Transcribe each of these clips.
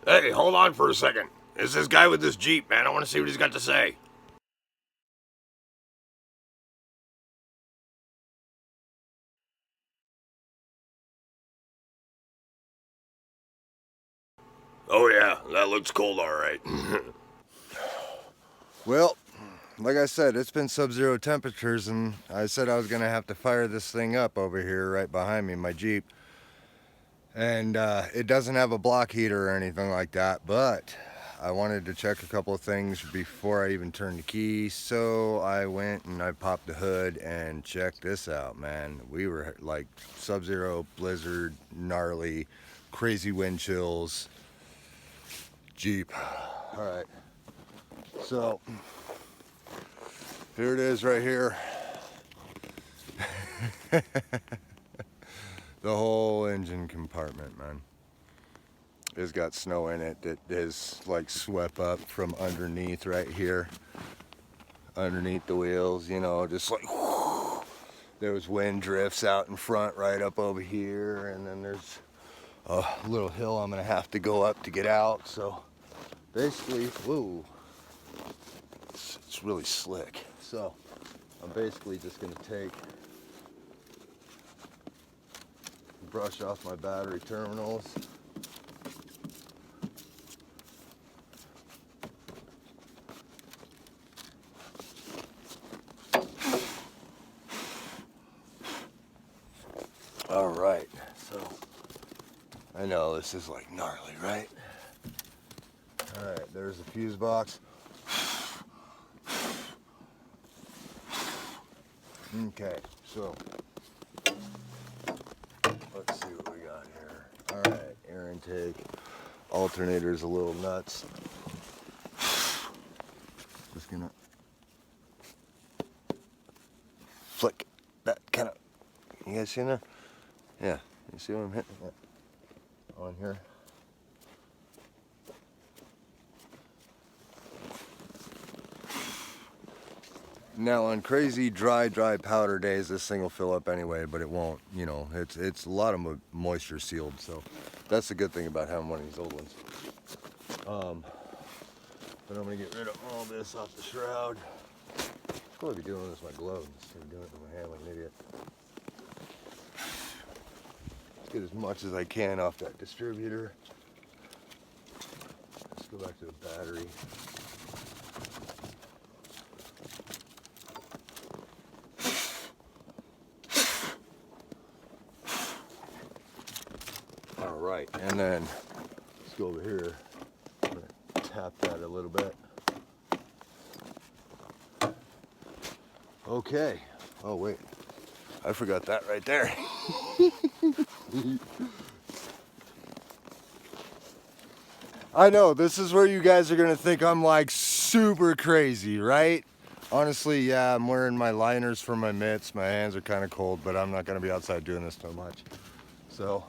Hey, hold on for a second. It's this guy with this Jeep, man. I want to see what he's got to say. Oh, yeah, that looks cold, all right. Well, like I said, it's been sub-zero temperatures, and I said I was going to have to fire this thing up over here right behind me, my Jeep. And it doesn't have a block heater or anything like that, but I wanted to check a couple of things before I even turned the key. So I went and I popped the hood and checked this out, man. We were like sub-zero, blizzard, gnarly, crazy wind chills. Jeep. All right. So here it is right here. The whole engine compartment, man. It's got snow in it that is like swept up from underneath right here. Underneath the wheels, you know, just like whoo. There's wind drifts out in front right up over here, and then there's a little hill I'm gonna have to go up to get out. So basically, whoa, it's really slick. So I'm basically just gonna brush off my battery terminals. All right, so I know this is like gnarly, right? All right, there's the fuse box. Okay, so let's see what we got here. All right, air intake. Alternator's a little nuts. Just gonna flick that kind of. You guys see that? Yeah, you see what I'm hitting on here? Now on crazy dry powder days, this thing will fill up anyway, but it won't. You know, it's a lot of moisture sealed, so that's the good thing about having one of these old ones. But I'm gonna get rid of all this off the shroud. I'll probably be doing this with my glove instead of doing it with my hand like an idiot. Let's get as much as I can off that distributor. Let's go back to the battery. All right, and then let's go over here. I'm gonna tap that a little bit. Okay. Oh wait, I forgot that right there. I know, this is where you guys are gonna think I'm like super crazy, right? Honestly, yeah, I'm wearing my liners for my mitts. My hands are kind of cold, but I'm not gonna be outside doing this so much. So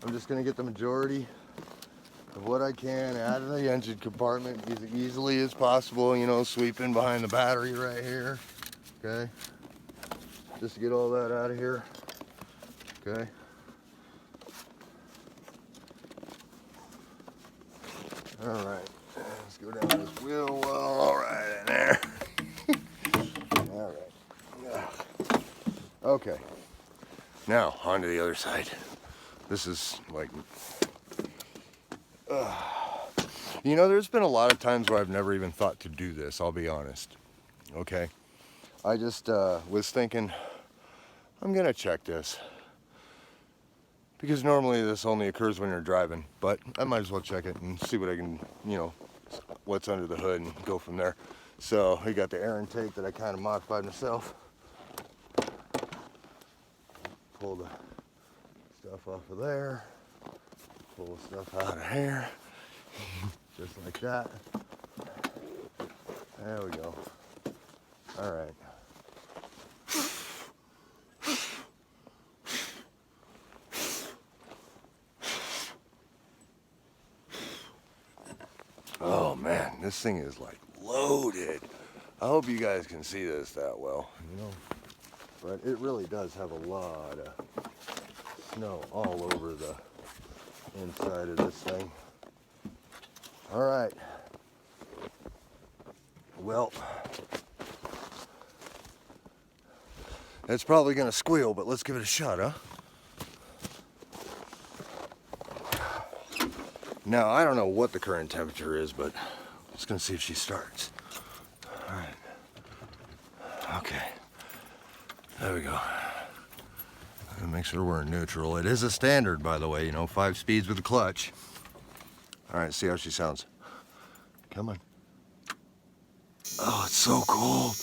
I'm just gonna get the majority of what I can out of the engine compartment as easily as possible, you know, sweeping behind the battery right here, okay? Just to get all that out of here, okay? All right, let's go down this wheel well, all right in there. All right, okay. Now, on to the other side. This is like, you know, there's been a lot of times where I've never even thought to do this, I'll be honest, okay? I just was thinking, I'm gonna check this. Because normally this only occurs when you're driving, but I might as well check it and see what I can, you know, what's under the hood and go from there. So we got the air intake that I kind of modified myself. Pull the stuff off of there. Pull the stuff out of here. Just like that. There we go. All right. Oh man, this thing is like loaded. I hope you guys can see this that well, you know. But it really does have a lot of snow all over the inside of this thing. All right. Well, it's probably gonna squeal, but let's give it a shot, huh? Now, I don't know what the current temperature is, but I'm just gonna see if she starts. All right. Okay. There we go. Make sure we're in neutral. It is a standard, by the way, you know, 5 speeds with a clutch. All right, see how she sounds. Come on. Oh, it's so cold.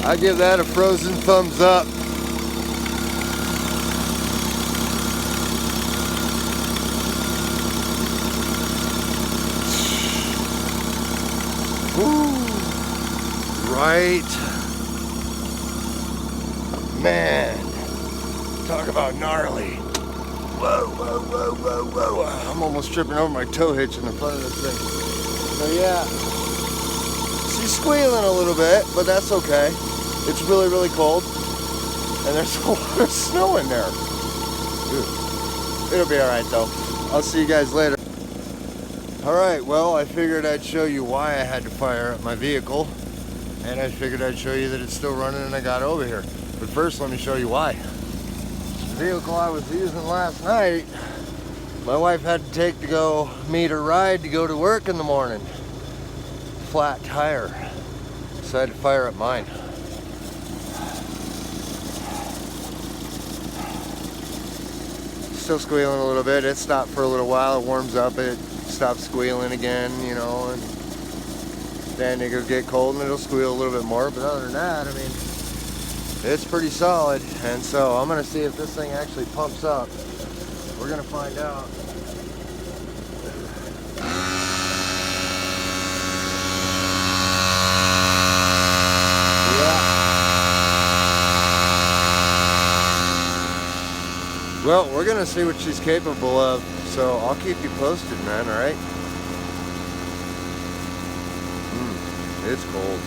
I give that a frozen thumbs up. Woo. Right. Man, talk about gnarly. Whoa, whoa, whoa, whoa, whoa. I'm almost tripping over my tow hitch in the front of this thing. So yeah, she's squealing a little bit, but that's okay. It's really, really cold, and there's a lot of snow in there. Dude, it'll be all right though. I'll see you guys later. All right, well, I figured I'd show you why I had to fire up my vehicle, and I figured I'd show you that it's still running and I got over here. But first, let me show you why. The vehicle I was using last night, my wife had to take to go meet her ride to go to work in the morning. Flat tire, so I had to fire up mine. Still squealing a little bit. It stopped for a little while. It warms up. It stops squealing again, you know, and then it'll get cold and it'll squeal a little bit more. But other than that, I mean, it's pretty solid. And so I'm gonna see if this thing actually pumps up. We're gonna find out. Well, we're gonna see what she's capable of, so I'll keep you posted, man, all right? It's cold.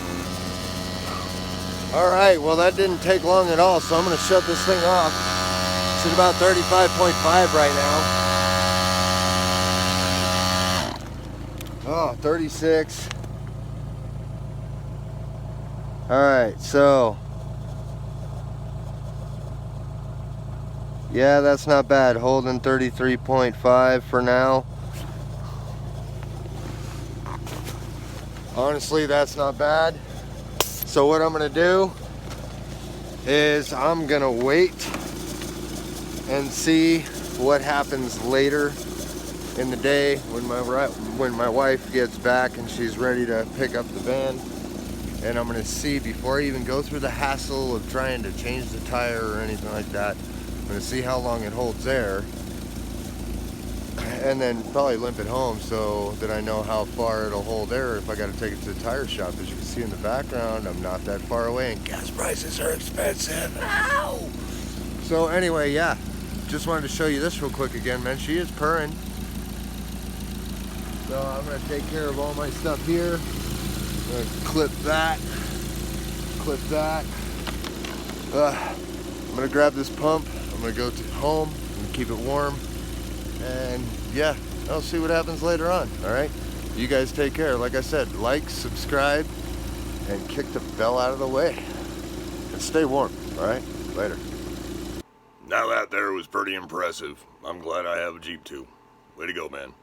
All right, well, that didn't take long at all, so I'm gonna shut this thing off. It's at about 35.5 right now. Oh, 36. All right, so. Yeah, that's not bad. Holding 33.5 for now. Honestly, that's not bad. So what I'm gonna do is I'm gonna wait and see what happens later in the day when my wife gets back and she's ready to pick up the van. And I'm gonna see, before I even go through the hassle of trying to change the tire or anything like that, I'm gonna see how long it holds there, and then probably limp it home so that I know how far it'll hold air if I gotta take it to the tire shop. As you can see in the background, I'm not that far away and gas prices are expensive. Ow! So anyway, yeah, just wanted to show you this real quick again, man. She is purring. So I'm gonna take care of all my stuff here. I'm gonna clip that, I'm gonna grab this pump. I'm gonna go to home and keep it warm, and yeah, I'll see what happens later on. All right, you guys take care. Like I said, like, subscribe, and kick the bell out of the way, and stay warm. All right, later. Now that there was pretty impressive. I'm glad I have a Jeep too. Way to go, man.